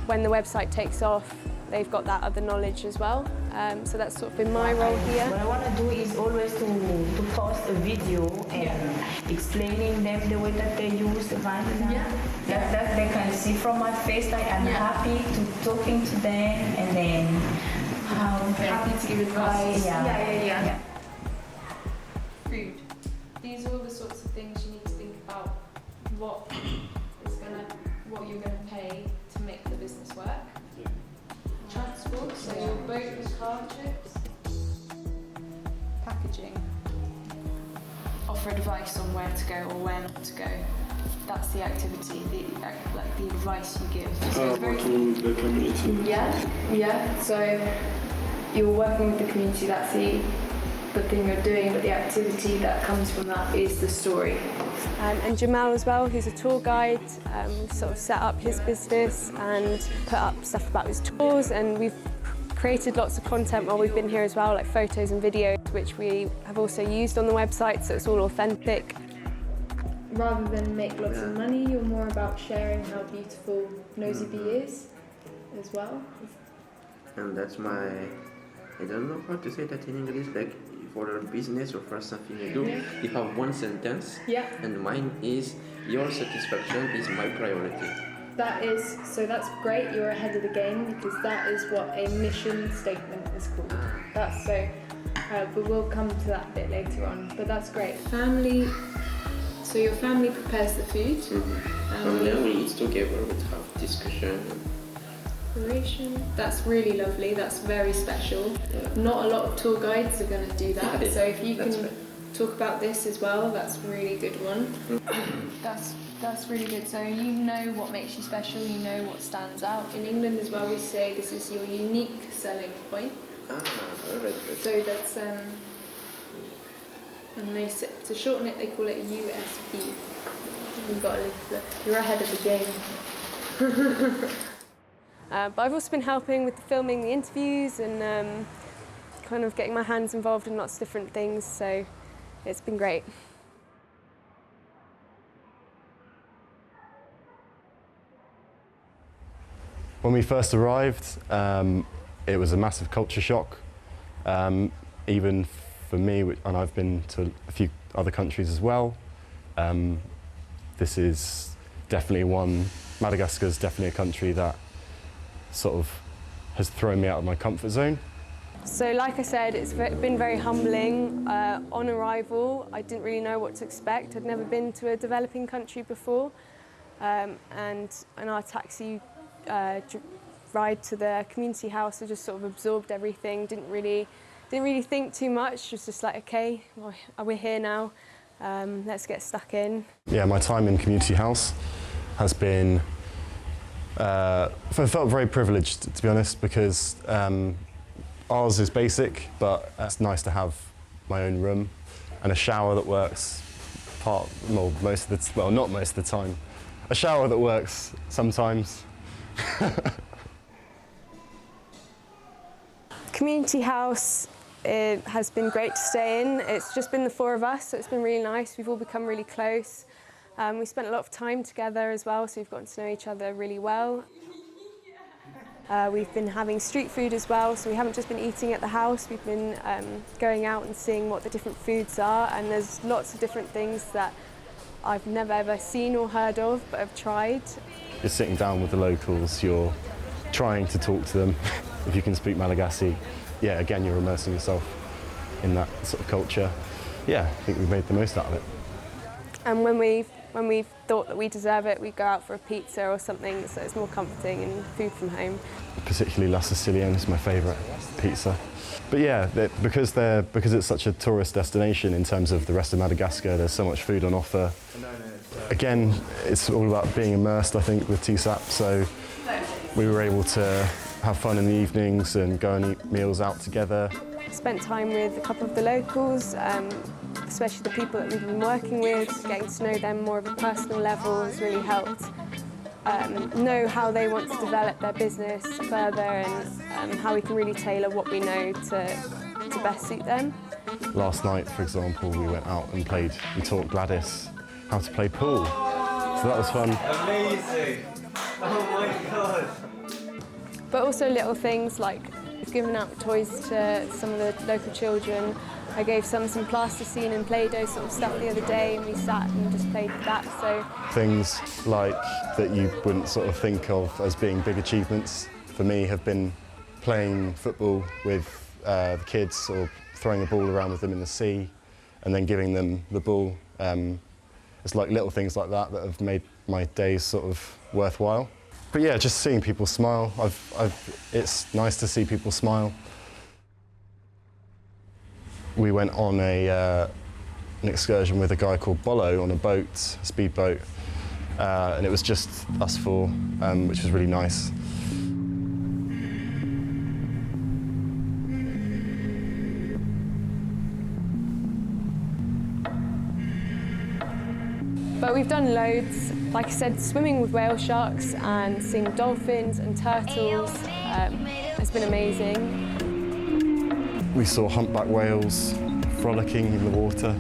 Speaker 2: when the website takes off, they've got that other knowledge as well. So that's sort of been my role here.
Speaker 5: What I want to do is always to post a video and explaining them the way that they use the vanilla. That they can see from my face that I'm happy to talking to them, and then
Speaker 11: happy to give advice.
Speaker 5: Yeah.
Speaker 11: Food. These are all the sorts of things you need to think about. What you're gonna pay to make the business work. Transport, so your boat with car trips. Packaging. Offer advice on where to go or where not to go. That's the activity, the advice you give. So
Speaker 14: working with the community.
Speaker 11: Yeah. So you're working with the community. That's the thing you're doing, but the activity that comes from that is the story.
Speaker 2: And Jamal as well, who's a tour guide, sort of set up his business and put up stuff about his tours, and we've created lots of content while we've been here as well, like photos and videos, which we have also used on the website, so it's all authentic.
Speaker 11: Rather than make lots of money, you're more about sharing how beautiful Nosy Bee is as well.
Speaker 9: And that's my, I don't know how to say that in English, like for a business or for something you do, you have one sentence, and mine is, your satisfaction is my priority.
Speaker 11: That's great, you're ahead of the game, because that is what a mission statement is called. But we'll come to that a bit later on, but that's great. Family, so your family prepares the food.
Speaker 9: And then we eat together, we have discussion.
Speaker 11: That's really lovely, that's very special. Not a lot of tour guides are going to do that, so if you can talk about this as well, that's a really good one. That's really good, so you know what makes you special, you know what stands out. In England as well, we say this is your unique selling point. So that's, and to shorten it, they call it a USP. You're ahead of the game.
Speaker 2: But I've also been helping with the filming the interviews and kind of getting my hands involved in lots of different things, so it's been great.
Speaker 7: When we first arrived, it was a massive culture shock, even for me, and I've been to a few other countries as well. This is definitely Madagascar is definitely a country that sort of has thrown me out of my comfort zone.
Speaker 2: So like I said, it's been very humbling. On arrival, I didn't really know what to expect. I'd never been to a developing country before, and in our taxi ride to the community house, I just sort of absorbed everything. Didn't really think too much. Just like, okay, well, we're here now. Let's get stuck in.
Speaker 7: Yeah, my time in community house has been. I felt very privileged, to be honest, because ours is basic, but it's nice to have my own room and a shower that works not most of the time. A shower that works sometimes.
Speaker 2: Community house has been great to stay in. It's just been the four of us, so it's been really nice. We've all become really close. We spent a lot of time together as well, so we've gotten to know each other really well. We've been having street food as well, so we haven't just been eating at the house, we've been going out and seeing what the different foods are, and there's lots of different things that I've never ever seen or heard of, but have tried.
Speaker 7: You're sitting down with the locals, you're trying to talk to them. If you can speak Malagasy, yeah, again, you're immersing yourself in that sort of culture. Yeah, I think we've made the most out of it.
Speaker 2: And when we've when we thought that we deserve it, we go out for a pizza or something, so it's more comforting and food from home.
Speaker 7: Particularly La Sicilienne is my favourite pizza. But yeah, because it's such a tourist destination in terms of the rest of Madagascar, there's so much food on offer. Again, it's all about being immersed, I think, with TSAP, so we were able to have fun in the evenings and go and eat meals out together.
Speaker 2: Spent time with a couple of the locals, especially the people that we've been working with. Getting to know them more of a personal level has really helped know how they want to develop their business further and how we can really tailor what we know to best suit them.
Speaker 7: Last night, for example, we went out and we taught Gladys how to play pool. So that was fun.
Speaker 6: Amazing! Oh my god!
Speaker 2: But also little things like we've given out toys to some of the local children. I gave some plasticine and Play-Doh sort of stuff the other day, and we sat and just played with that. So
Speaker 7: things like that you wouldn't sort of think of as being big achievements for me have been playing football with the kids or throwing a ball around with them in the sea and then giving them the ball. It's like little things like that that have made my days sort of worthwhile. But yeah, just seeing people smile. It's nice to see people smile. We went on an excursion with a guy called Bolo on a boat, a speedboat, and it was just us four, which was really nice.
Speaker 2: But we've done loads, like I said, swimming with whale sharks and seeing dolphins and turtles. It's been amazing.
Speaker 7: We saw humpback whales frolicking in the water.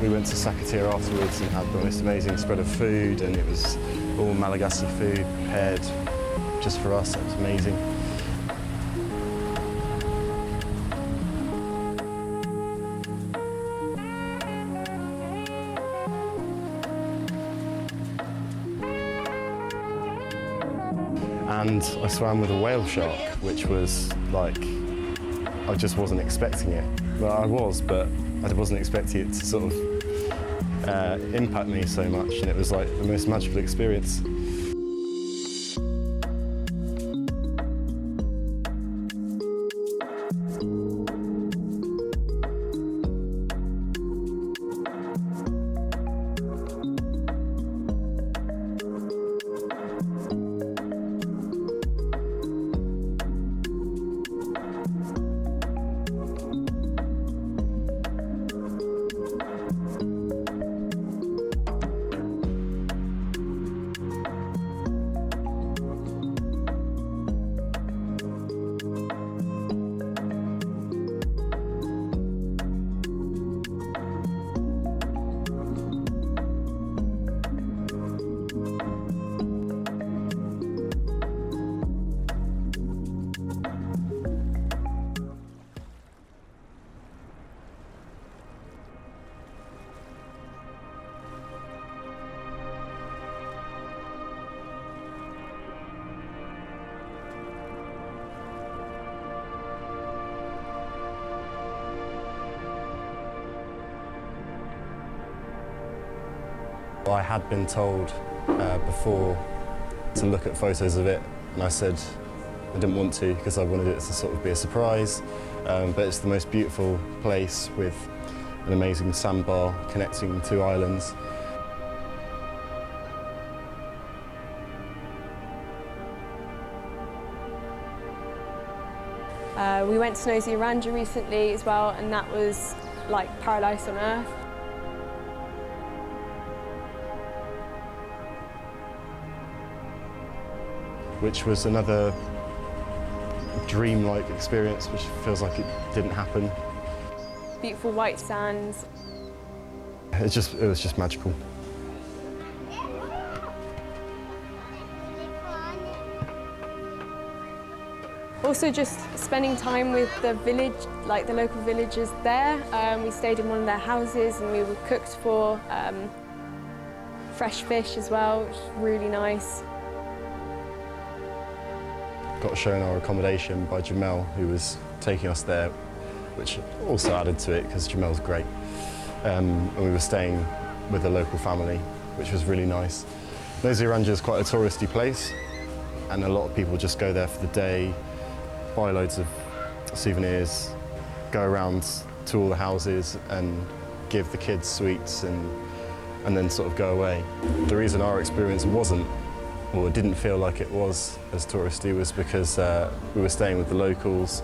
Speaker 7: We went to Sakatir afterwards and had the most amazing spread of food, and it was all Malagasy food prepared just for us. It was amazing. And I swam with a whale shark, which was like, I just wasn't expecting it. Well, I was, but I wasn't expecting it to sort of impact me so much, and it was like the most magical experience. I had been told before to look at photos of it, and I said I didn't want to because I wanted it to sort of be a surprise, but it's the most beautiful place with an amazing sandbar connecting the two islands.
Speaker 2: We went to Nosy Oranje recently as well, and that was like paradise on earth.
Speaker 7: which was another dream-like experience, which feels like it didn't happen.
Speaker 2: Beautiful white sands.
Speaker 7: It was just magical.
Speaker 2: Also just spending time with the village, like the local villagers there. We stayed in one of their houses and we were cooked for fresh fish as well, which was really nice.
Speaker 7: Got shown our accommodation by Jamel, who was taking us there, which also added to it because Jamel's great. And we were staying with a local family, which was really nice. Nosy Oranje is quite a touristy place, and a lot of people just go there for the day, buy loads of souvenirs, go around to all the houses and give the kids sweets and then sort of go away. The reason our experience wasn't, or didn't feel like it was as touristy, was because we were staying with the locals.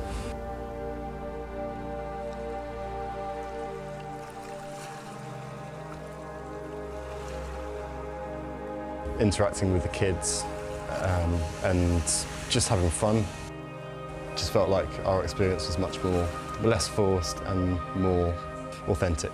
Speaker 7: Interacting with the kids and just having fun. Just felt like our experience was much more, less forced and more authentic.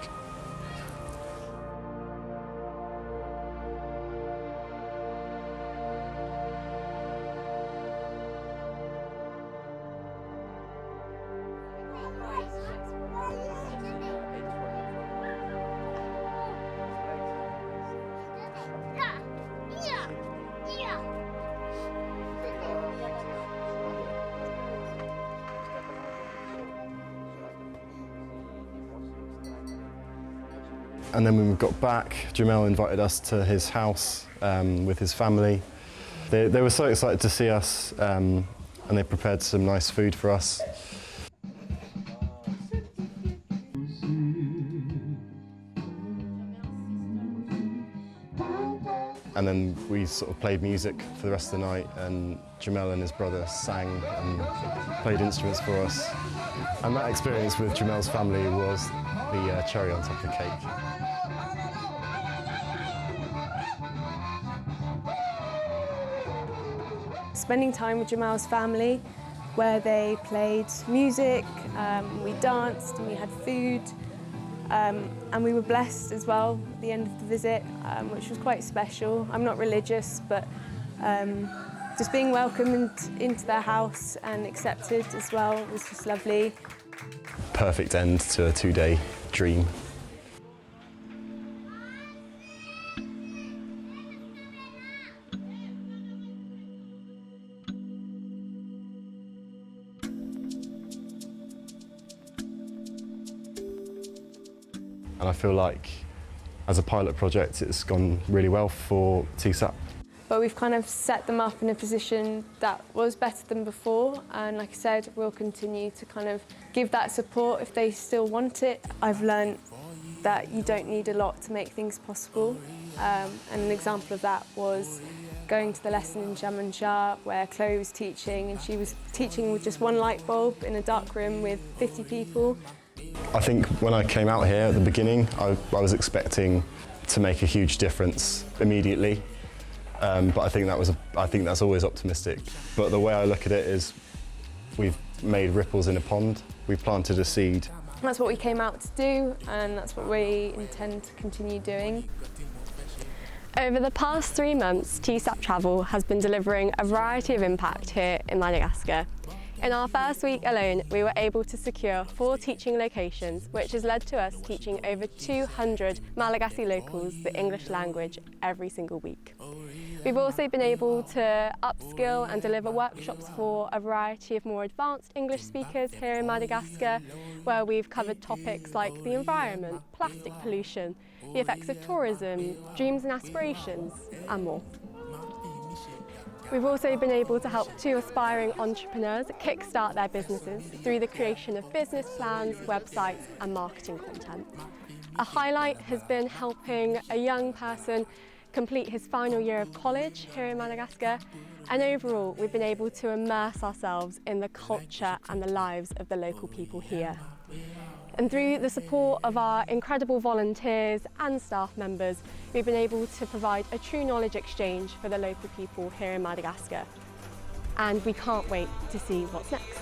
Speaker 7: And then when we got back, Jamel invited us to his house with his family. They were so excited to see us and they prepared some nice food for us. And then we sort of played music for the rest of the night, and Jamel and his brother sang and played instruments for us. And that experience with Jamel's family was the cherry on top of the cake.
Speaker 2: Spending time with Jamel's family, where they played music, we danced and we had food, and we were blessed as well at the end of the visit, which was quite special. I'm not religious, but just being welcomed into their house and accepted as well was just lovely.
Speaker 7: Perfect end to a 2-day dream. And I feel like, as a pilot project, it's gone really well for TSAP.
Speaker 2: But we've kind of set them up in a position that was better than before, and like I said, we'll continue to kind of give that support if they still want it. I've learned that you don't need a lot to make things possible, and an example of that was going to the lesson in Jamanjar where Chloe was teaching, and she was teaching with just one light bulb in a dark room with 50 people.
Speaker 7: I think when I came out here at the beginning, I was expecting to make a huge difference immediately, but I think that's always optimistic. But the way I look at it is, we've made ripples in a pond. We've planted a seed.
Speaker 2: That's what we came out to do, and that's what we intend to continue doing.
Speaker 14: Over the past 3 months, TSAP Travel has been delivering a variety of impact here in Madagascar. In our first week alone, we were able to secure 4 teaching locations, which has led to us teaching over 200 Malagasy locals the English language every single week. We've also been able to upskill and deliver workshops for a variety of more advanced English speakers here in Madagascar, where we've covered topics like the environment, plastic pollution, the effects of tourism, dreams and aspirations, and more. We've also been able to help 2 aspiring entrepreneurs kickstart their businesses through the creation of business plans, websites and marketing content. A highlight has been helping a young person complete his final year of college here in Madagascar, and overall we've been able to immerse ourselves in the culture and the lives of the local people here. And through the support of our incredible volunteers and staff members, we've been able to provide a true knowledge exchange for the local people here in Madagascar.
Speaker 2: and we can't wait to see what's next.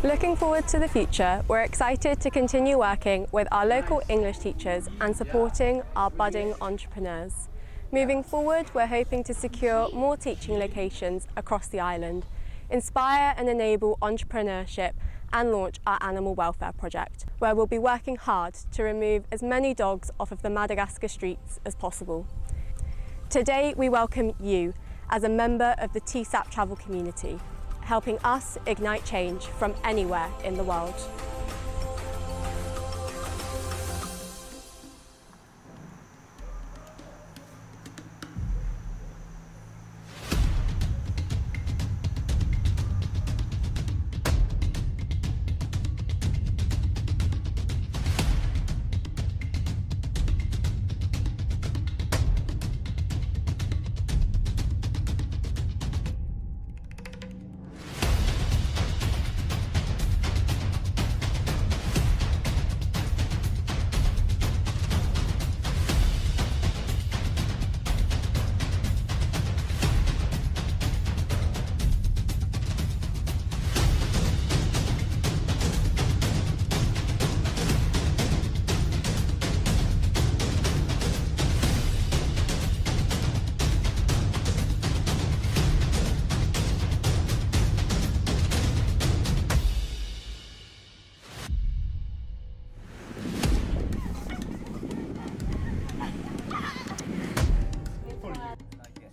Speaker 2: Looking forward to the future, we're excited to continue working with our local English teachers and supporting our budding entrepreneurs. Moving forward, we're hoping to secure more teaching locations across the island, inspire and enable entrepreneurship and launch our animal welfare project, where we'll be working hard to remove as many dogs off of the Madagascar streets as possible. Today, we welcome you as a member of the TSAP Travel community, helping us ignite change from anywhere in the world.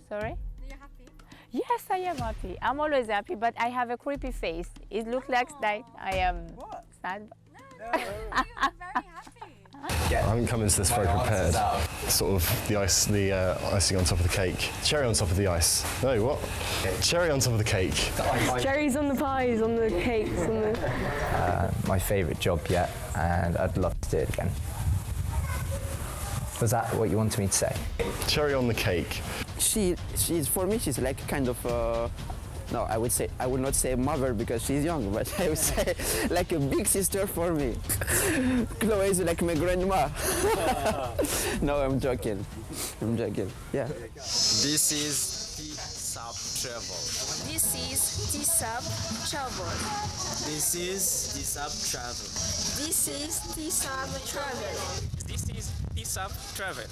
Speaker 1: Sorry? You're happy? Yes, I am happy. I'm always happy, but I have a creepy face. It looks like that I am sad.
Speaker 15: No, you're very happy.
Speaker 7: I haven't come into this very prepared. Sort of the icing on top of the cake. Cherry on top of the ice. No, what? Cherry on top of the cake.
Speaker 2: Cherries on the pies, on the cakes, on the...
Speaker 16: My favourite job yet, and I'd love to do it again. Was that what you wanted me to say?
Speaker 7: Cherry on the cake.
Speaker 9: She's for me, she's like kind of, no, I would not say mother because she's young, but I would say like a big sister for me. Chloe is like my grandma. No, I'm joking. Yeah.
Speaker 17: This is TSAP Travel.
Speaker 18: This is TSAP Travel.
Speaker 17: This is TSAP Travel.
Speaker 18: This is TSAP Travel.
Speaker 19: This is TSAP Travel.